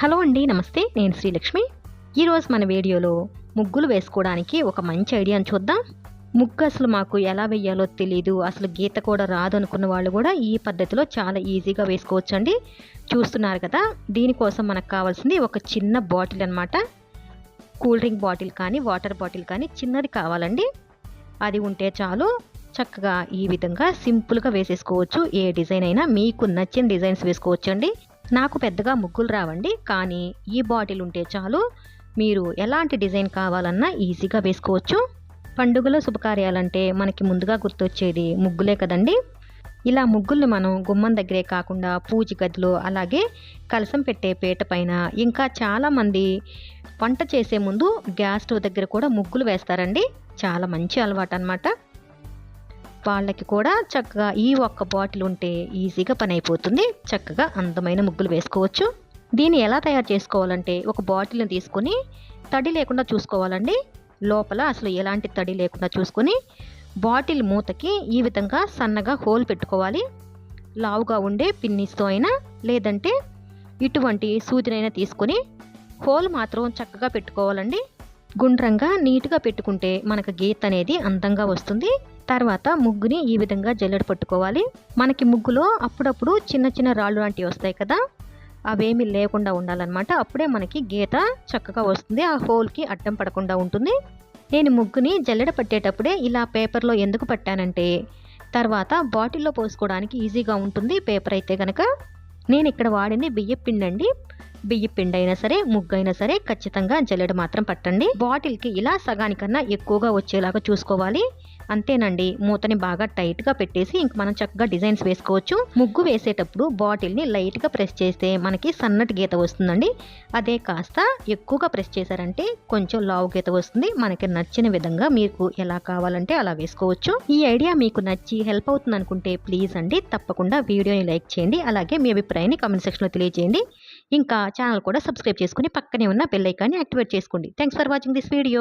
Hello అండి, నమస్తే. నేను శ్రీలక్ష్మి. ఈరోజు మన వీడియోలో ముగ్గులు వేసుకోవడానికి ఒక మంచి ఐడియాని చూద్దాం. ముగ్గు అసలు మాకు ఎలా వేయాలో తెలీదు, అసలు గీత కూడా రాదు అనుకున్న వాళ్ళు కూడా ఈ పద్ధతిలో చాలా ఈజీగా వేసుకోవచ్చండి. చూస్తున్నారు కదా, దీనికోసం మనకు కావాల్సింది ఒక చిన్న బాటిల్ అన్నమాట. కూల్ డ్రింక్ బాటిల్ కానీ వాటర్ బాటిల్ కానీ చిన్నది కావాలండి. అది ఉంటే చాలు. చక్కగా ఈ విధంగా సింపుల్గా వేసేసుకోవచ్చు. ఏ డిజైన్ అయినా మీకు నచ్చిన డిజైన్స్ వేసుకోవచ్చండి. నాకు పెద్దగా ముగ్గులు రావండి, కానీ ఈ బాటిల్ ఉంటే చాలు. మీరు ఎలాంటి డిజైన్ కావాలన్నా ఈజీగా వేసుకోవచ్చు. పండుగల శుభకార్యాలంటే మనకి ముందుగా గుర్తొచ్చేది ముగ్గులే కదండి. ఇలా ముగ్గుల్ని మనం గుమ్మం దగ్గరే కాకుండా పూజ గదిలో, అలాగే కలసం పెట్టే పీట పైన, ఇంకా చాలామంది వంట చేసే ముందు గ్యాస్ స్టవ్ దగ్గర కూడా ముగ్గులు వేస్తారండి. చాలా మంచి అలవాటు అన్నమాట. వాళ్ళకి కూడా చక్కగా ఈ ఒక్క బాటిల్ ఉంటే ఈజీగా పని అయిపోతుంది. చక్కగా అందమైన ముగ్గులు వేసుకోవచ్చు. దీన్ని ఎలా తయారు చేసుకోవాలంటే, ఒక బాటిల్ని తీసుకొని తడి లేకుండా చూసుకోవాలండి. లోపల అసలు ఎలాంటి తడి లేకుండా చూసుకొని బాటిల్ మూతకి ఈ విధంగా సన్నగా హోల్ పెట్టుకోవాలి. లావుగా ఉండే పిన్నిస్తో అయినా, లేదంటే ఇటువంటి సూదినైనా తీసుకొని హోల్ మాత్రం చక్కగా పెట్టుకోవాలండి. గుండ్రంగా నీట్గా పెట్టుకుంటే మనకు గీత అనేది అందంగా వస్తుంది. తర్వాత ముగ్గుని ఈ విధంగా జల్లెడ పట్టుకోవాలి. మనకి ముగ్గులో అప్పుడప్పుడు చిన్న చిన్న రాళ్ళు లాంటివి వస్తాయి కదా, అవేమీ లేకుండా ఉండాలన్నమాట. అప్పుడే మనకి గీత చక్కగా వస్తుంది, ఆ హోల్కి అడ్డం పడకుండా ఉంటుంది. నేను ముగ్గుని జల్లెడ పట్టేటప్పుడే ఇలా పేపర్లో ఎందుకు పట్టానంటే, తర్వాత బాటిల్లో పోసుకోవడానికి ఈజీగా ఉంటుంది పేపర్ అయితే కనుక. నేను ఇక్కడ వాడింది బియ్యం పిండి అండి. బియ్యం పిండి అయినా సరే, ముగ్గు అయినా సరే ఖచ్చితంగా జల్లెడ మాత్రం పట్టండి. బాటిల్కి ఇలా సగానికన్నా ఎక్కువగా వచ్చేలాగా చూసుకోవాలి. అంతేనండి. మూతని బాగా టైట్గా పెట్టేసి ఇంక మనం చక్కగా డిజైన్స్ వేసుకోవచ్చు. ముగ్గు వేసేటప్పుడు బాటిల్ని లైట్గా ప్రెస్ చేస్తే మనకి సన్నటి గీత వస్తుందండి. అదే కాస్త ఎక్కువగా ప్రెస్ చేశారంటే కొంచెం లావు గీత వస్తుంది. మనకి నచ్చిన విధంగా మీకు ఎలా కావాలంటే అలా వేసుకోవచ్చు. ఈ ఐడియా మీకు నచ్చి హెల్ప్ అవుతుంది అనుకుంటే ప్లీజ్ అండి తప్పకుండా వీడియోని లైక్ చేయండి. అలాగే మీ అభిప్రాయాన్ని కామెంట్ సెక్షన్లో తెలియజేయండి. ఇంకా ఛానల్ కూడా సబ్స్క్రైబ్ చేసుకుని పక్కనే ఉన్న బెల్ ఐకాన్ని యాక్టివేట్ చేసుకోండి. Thanks for watching this video.